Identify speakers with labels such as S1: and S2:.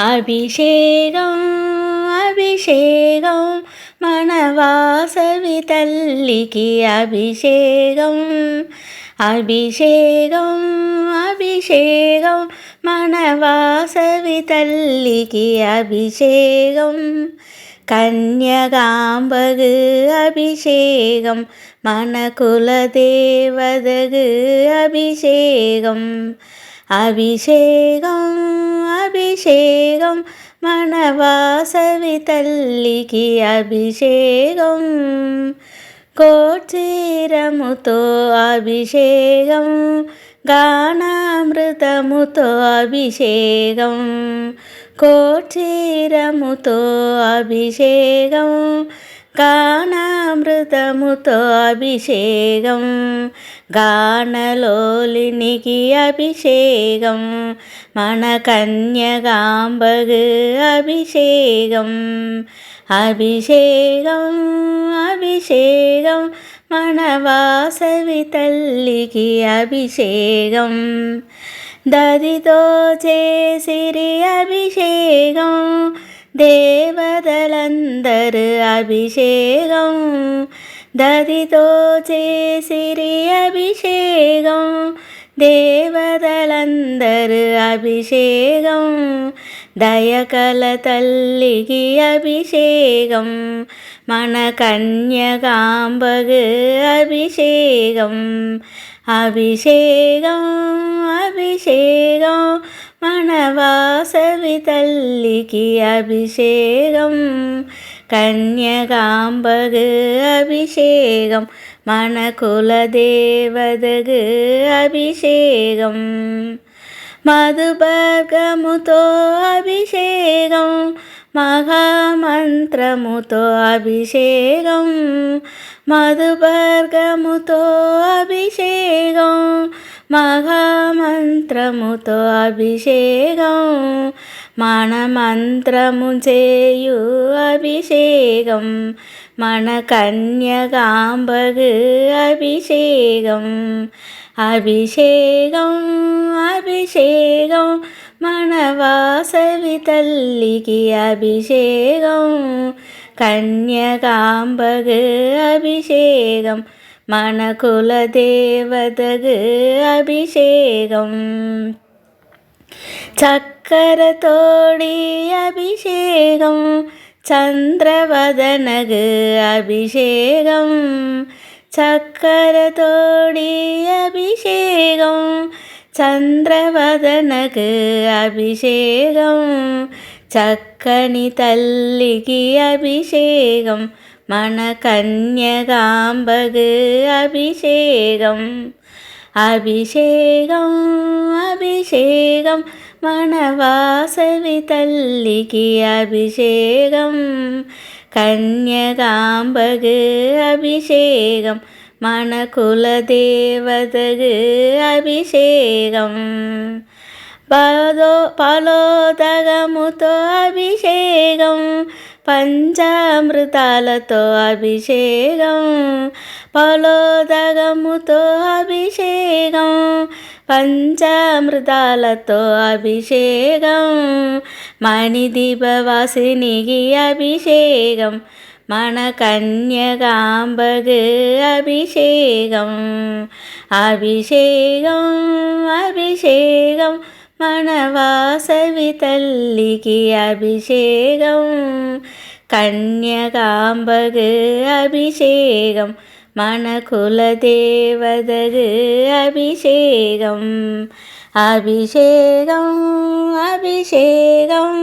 S1: అభిషేకం అభిషేకం మన వాసవి తల్లికి అభిషేకం అభిషేకం అభిషేకం మన వాసవి తల్లికి అభిషేకం கன்யகாம்பகு அபிஷேகம் మన కులదేవతకు అభిషేకం అభిషేకం అభిషేకం మన వాసవి తల్లికి అభిషేకం కోచీరముతో అభిషేకం గానామృతముతో అభిషేకం కోచీరముతో అభిషేకం గానామృతముతో అభిషేకం గానలోలినికి అభిషేకం మన కన్యకాంబకు అభిషేకం అభిషేకం అభిషేకం మన వాసవి తల్లికి అభిషేకం దదితో చేసిరి అభిషేకం దేవతలందరూ అభిషేకం దదితో చేసిరి అభిషేకం దేవతలందరూ అభిషేకం దయకల తల్లికి అభిషేకం మన కన్యకాంబకు అభిషేకం అభిషేకం అభిషేకం మన వాసవి తల్లికి అభిషేకం కన్యకాంబకు అభిషేకం మన కులదేవతకు అభిషేకం మధుపర్గముతో అభిషేకం మహామంత్రముతో అభిషేకం మధుపర్గముతో అభిషేకం మహామంత్రముతో అభిషేకం మన మంత్రము చేయు అభిషేకం మన కన్యకాంబకు అభిషేకం అభిషేకం అభిషేకం మన వాసవి తల్లికి అభిషేకం కన్యకాంబకు అభిషేకం మన కులదేవతకు అభిషేకం చక్కరతోడి అభిషేకం చంద్రవదనకు అభిషేకం చక్కరతోడి అభిషేకం చంద్రవదనకు అభిషేకం చక్కని తల్లికి అభిషేకం మన కన్యకాంబకు అభిషేకం అభిషేకం అభిషేకం మన వాసవి తల్లికి అభిషేకం కన్యకాంబకు అభిషేకం మన కులదేవతకు అభిషేకం ఫలోదగముతో అభిషేకం పంచామృతాలతో అభిషేకం ఫలోదగముతో అభిషేకం పంచామృతాలతో అభిషేకం మణిదీపవాసినికి అభిషేకం మన కన్యకాంబకు అభిషేకం అభిషేకం అభిషేకం మన వాసవి తల్లికి అభిషేకం కన్యకాంబకు అభిషేకం మన కులదేవతకు అభిషేకం అభిషేకం అభిషేకం